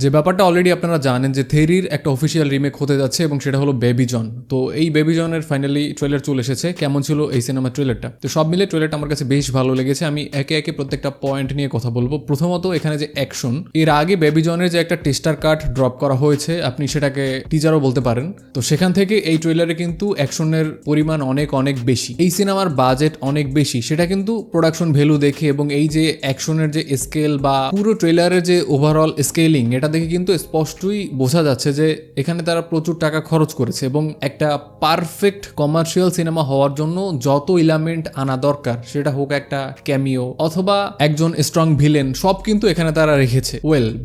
যে ব্যাপারটা অলরেডি আপনারা জানেন যে থেরির একটা অফিসিয়াল রিমেক হতে যাচ্ছে এবং সেটা হলো বেবি জন। তো এই বেবি জনের ফাইনালি ট্রেলার চলে এসেছে। কেমন ছিল এই সিনেমার ট্রেলারটা? তো সব মিলে ট্রেলারটা আমার কাছে বেশ ভালো লেগেছে। আমি একে একে প্রত্যেকটা পয়েন্ট নিয়ে কথা বলবো। প্রথমত এখানে যে অ্যাকশন, এর আগে বেবি জনের যে একটা টেস্টার কাট ড্রপ করা হয়েছে, আপনি সেটাকে টিজারও বলতে পারেন। তো সেখান থেকে এই ট্রেলারে কিন্তু অ্যাকশনের পরিমাণ অনেক অনেক বেশি। এই সিনেমার বাজেট অনেক বেশি, সেটা কিন্তু প্রোডাকশন ভ্যালু দেখে এবং এই যে অ্যাকশনের যে স্কেল বা পুরো ট্রেলারের যে ওভারঅল স্কেলিং, এটা দেখে কিন্তু স্পষ্টই বোঝা যাচ্ছে যে এখানে তারা প্রচুর টাকা খরচ করেছে এবং একটা পারফেক্ট কমার্শিয়াল সিনেমা হওয়ার জন্য যত এলিমেন্ট আনা দরকার, সেটা হোক একটা ক্যামিও অথবা একজন স্ট্রং ভিলেন, সব কিন্তু এখানে তারা রেখেছে।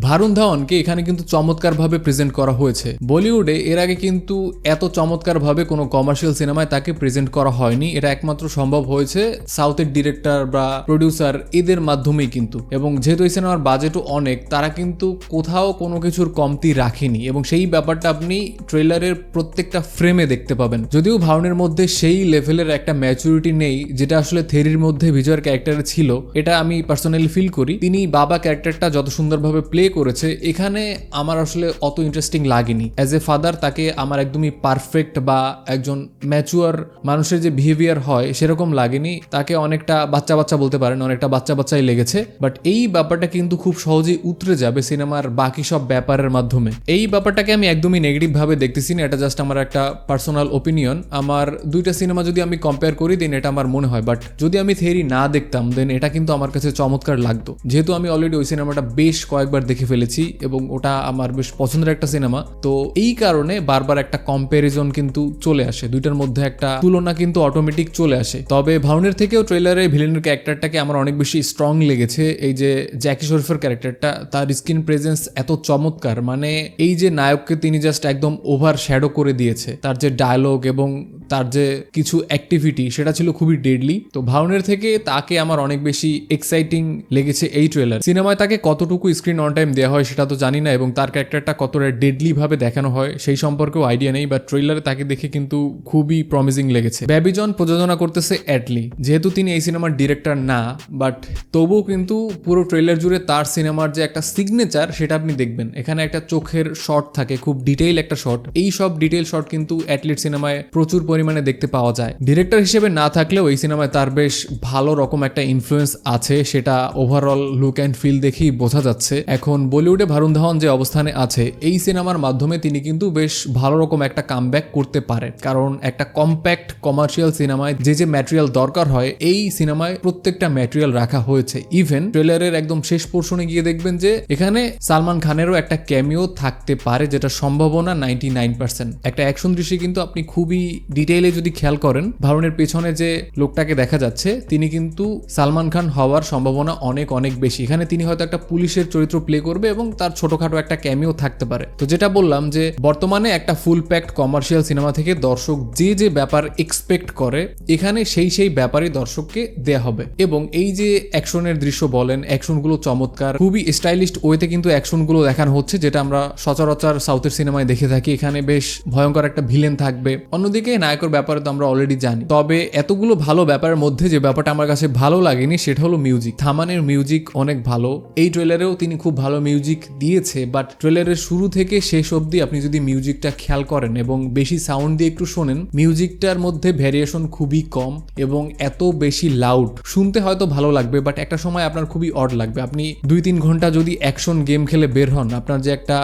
ভারুণ ধাওয়ানকে এখানে কিন্তু চমৎকার ভাবে প্রেজেন্ট করা হয়েছে। বলিউডে এর আগে কিন্তু এত চমৎকার ভাবে কোনো কমার্শিয়াল সিনেমায় তাকে প্রেজেন্ট করা হয়নি। এটা একমাত্র সম্ভব হয়েছে সাউথের ডিরেক্টর বা প্রডিউসার এদের মাধ্যমেই কিন্তু। এবং যেহেতু এই সিনেমার বাজেটও অনেক, তারা কিন্তু কোথাও কোনো কিছুর কমতি রাখেনি এবং সেই ব্যাপারটা আপনি ট্রেলারের প্রত্যেকটা ফ্রেমে দেখতে পাবেন। যদিও ভারুণের মধ্যে সেই লেভেলের একটা ম্যাচুরিটি নেই যেটা আসলে থেরির মধ্যে বিজয়ের ক্যারেক্টারে ছিল, এটা আমি পার্সোনালি ফিল করি। তিনি বাবা ক্যারেক্টারটা যত সুন্দরভাবে প্লে করেছে, এখানে আমার আসলে অত ইন্টারেস্টিং লাগেনি। অ্যাজ এ ফাদার তাকে আমার একদমই পারফেক্ট বা একজন ম্যাচুয়ার মানুষের যে বিহেভিয়ার হয় সেরকম লাগেনি। তাকে অনেকটা বাচ্চা বাচ্চা বলতে পারেন, অনেকটা বাচ্চা বাচ্চাই লেগেছে। বাট এই ব্যাপারটা কিন্তু খুব সহজেই উতরে যাবে সিনেমার বাকি সব ব্যাপারের মাধ্যমে। এই ব্যাপারটাকে আমি একদমই নেগেটিভ ভাবে দেখতেছি না, এটা জাস্ট আমার একটা পার্সোনাল ওপিনিয়ন। আমার দুইটা সিনেমা যদি আমি কম্পেয়ার করি দেন এটা আমার মনে হয়। বাট যদি আমি থেরি না দেখতাম দেন এটা কিন্তু আমার কাছে চমৎকার লাগতো, যেহেতু আমি অলরেডি ওই সিনেমাটা বেশ কয়েকবার দেখে ফেলেছি এবং ওটা আমার বেশ পছন্দের একটা সিনেমা। তো এই কারণে বারবার একটা কম্প্যারিজন কিন্তু চলে আসে, দুইটার মধ্যে একটা তুলনা কিন্তু অটোমেটিক চলে আসে। তবে ভারুণের থেকেও ট্রেলারে ভিলেনের ক্যারেক্টারটাকে আমার অনেক বেশি স্ট্রং লেগেছে। এই যে জ্যাকি শরীফের ক্যারেক্টারটা, তার স্ক্রিন প্রেজেন্স এত চমৎকার, মানে এই যে নায়ককে তিনি জাস্ট একদম ওভার শ্যাডো করে দিয়েছে। তার যে ডায়লগ এবং তার যে কিছু অ্যাক্টিভিটি, সেটা ছিল খুবই ডেডলি। তো ভারুণের থেকে তাকে আমার অনেক বেশি এক্সাইটিং লেগেছে এই ট্রেলার। সিনেমায় তাকে কতটুকু স্ক্রিন অন টাইম দেওয়া হয় সেটা তো জানি না, এবং তার ক্যারেক্টারটা কতটা ডেডলি ভাবে দেখানো হয় সেই সম্পর্কেও আইডিয়া নেই। বাট ট্রেলারে তাকে দেখে কিন্তু খুবই প্রমিজিং লেগেছে। বেবি জন প্রযোজনা করতেছে অ্যাটলি, যেহেতু তিনি এই সিনেমার ডিরেক্টর না, বাট তবুও কিন্তু পুরো ট্রেলার জুড়ে তার সিনেমার যে একটা সিগনেচার সেটা আপনি দেখবেন। এখানে একটা চোখের শট থাকে, খুব ডিটেইল একটা শট। এই সব ডিটেইল শট কিন্তু অ্যাটলির সিনেমায় প্রচুর পরিমাণে দেখতে পাওয়া যায়। ডিরেক্টর হিসেবে না থাকলেও এই সিনেমায় তার বেশ ভালো রকম একটা ইনফ্লুয়েন্স আছে, সেটা ওভারঅল লুক অ্যান্ড ফিল দেখেই বোঝা যাচ্ছে। এখন বলিউডে ভারুণ ধাওয়ান যে অবস্থানে আছে, এই সিনেমার মাধ্যমে তিনি কিন্তু বেশ ভালো রকম একটা কামব্যাক করতে পারে। কারণ একটা কম্প্যাক্ট কমার্শিয়াল সিনেমায় যে যে ম্যাটেরিয়াল দরকার হয়, এই সিনেমায় প্রত্যেকটা ম্যাটেরিয়াল রাখা হয়েছে। ইভেন ট্রেলারের একদম শেষ পোর্শনে গিয়ে দেখবেন যে এখানে সালমান খানেরও একটা ক্যামিও থাকতে পারে, যেটা সম্ভাবনা 99%। একটা অ্যাকশন দৃশ্যে কিন্তু আপনি খুবই ডিটেইলে যদি খেয়াল করেন, ভারুণের পেছনে যে লোকটাকে দেখা যাচ্ছে তিনি কিন্তু সালমান খান হওয়ার সম্ভাবনা অনেক অনেক বেশি। এখানে তিনি হয়তো একটা পুলিশের চরিত্র প্লে করবে এবং তার ছোটখাটো একটা ক্যামিও থাকতে পারে। তো যেটা বললাম যে বর্তমানে একটা ফুল প্যাকড কমার্শিয়াল সিনেমা থেকে দর্শক যে যে ব্যাপার এক্সপেক্ট করে, এখানে সেই ব্যাপারই দর্শককে দেয়া হবে। এবং এই যে অ্যাকশনের দৃশ্য বলেন, অ্যাকশনগুলো চমৎকার, খুবই স্টাইলিস্ট ওয়েতে কিন্তু অ্যাকশনগুলো দেখানো হচ্ছে, যেটা আমরা সচরাচর সাউথের সিনেমায় দেখে থাকি। এখানে বেশ ভয়ঙ্কর একটা ভিলেন থাকবে। অন্যদিকে নায়কের ব্যাপারে তো আমরা অলরেডি জানি। তবে এতগুলো ভালো ব্যাপারের মধ্যে যে ব্যাপারটা আমার কাছে ভালো লাগেনি সেটা হলো মিউজিক। থামানের মিউজিক অনেক ভালো। এই ট্রেলারেও তিনি খুব ভালো মিউজিক দিয়েছে, বাট ট্রেলারের শুরু থেকে শেষ অবধি আপনি যদি মিউজিকটা খেয়াল করেন এবং বেশি সাউন্ড দিয়ে একটু শোনেন, মিউজিকটার মধ্যে ভ্যারিয়েশন খুবই কম এবং এত বেশি লাউড। শুনতে হয়তো ভালো লাগবে, বাট একটা সময় আপনার খুবই অড লাগবে। আপনি 2-3 ঘন্টা যদি অ্যাকশন গেম খেলে বের হন, আপনার যে একটা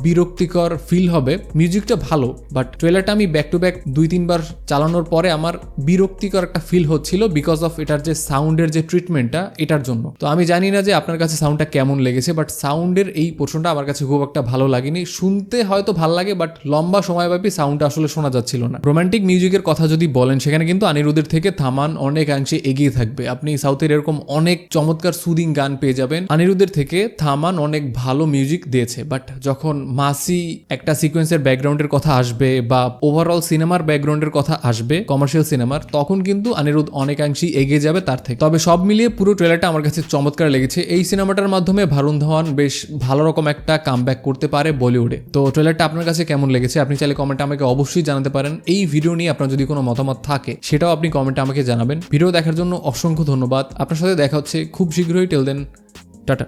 বিরক্তিকর ফিল হবে। মিউজিকটা ভালো, বাট ট্রেলারটা আমি ব্যাক টু ব্যাক 2-3 বার চালানোর পরে আমার বিরক্তিকর একটা ফিল হচ্ছিল, বিকজ অফ এটার যে সাউন্ডের যে ট্রিটমেন্টটা, এটার জন্য। তো আমি জানি না যে আপনার কাছে সাউন্ডটা কেমন লেগেছে, বাট সাউন্ডের এই পোর্শনটা আমার কাছে খুব একটা ভালো লাগেনি। শুনতে হয়তো ভালো লাগে, বাট লম্বা সময়ব্যাপী সাউন্ডটা আসলে শোনা যাচ্ছিল না। রোমান্টিক মিউজিকের কথা যদি বলেন, সেখানে কিন্তু অনিরুদ্ধের থেকে থামান অনেকাংশে এগিয়ে থাকবে। আপনি সাউথের এরকম অনেক চমৎকার সুদিং গান পেয়ে যাবেন। অনিরুদ্ধের থেকে থামান অনেক ভালো মিউজিক দিয়েছে, বাট যখন মাসি একটা সিকোয়েন্সের ব্যাকগ্রাউন্ডের কথা আসবে বা ওভারঅল সিনেমার ব্যাকগ্রাউন্ডের কথা আসবে কমার্শিয়াল সিনেমার, তখন কিন্তু অনিরুদ্ধ অনেকাংশেই এগিয়ে যাবে তার থেকে। তবে সব মিলিয়ে পুরো ট্রেলারটা আমার কাছে চমৎকার লেগেছে। এই সিনেমাটার মাধ্যমে ভারুণ ধাওয়ান বেশ ভালো রকম একটা কামব্যাক করতে পারে বলিউডে। তো ট্রেলারটা আপনার কাছে কেমন লেগেছে আপনি চাইলে কমেন্টে আমাকে অবশ্যই জানাতে পারেন। এই ভিডিও নিয়ে আপনার যদি কোনো মতামত থাকে সেটাও আপনি কমেন্টে আমাকে জানাবেন। ভিডিও দেখার জন্য অসংখ্য ধন্যবাদ। আপনার সাথে দেখা হচ্ছে খুব শীঘ্রই। Till then, tata.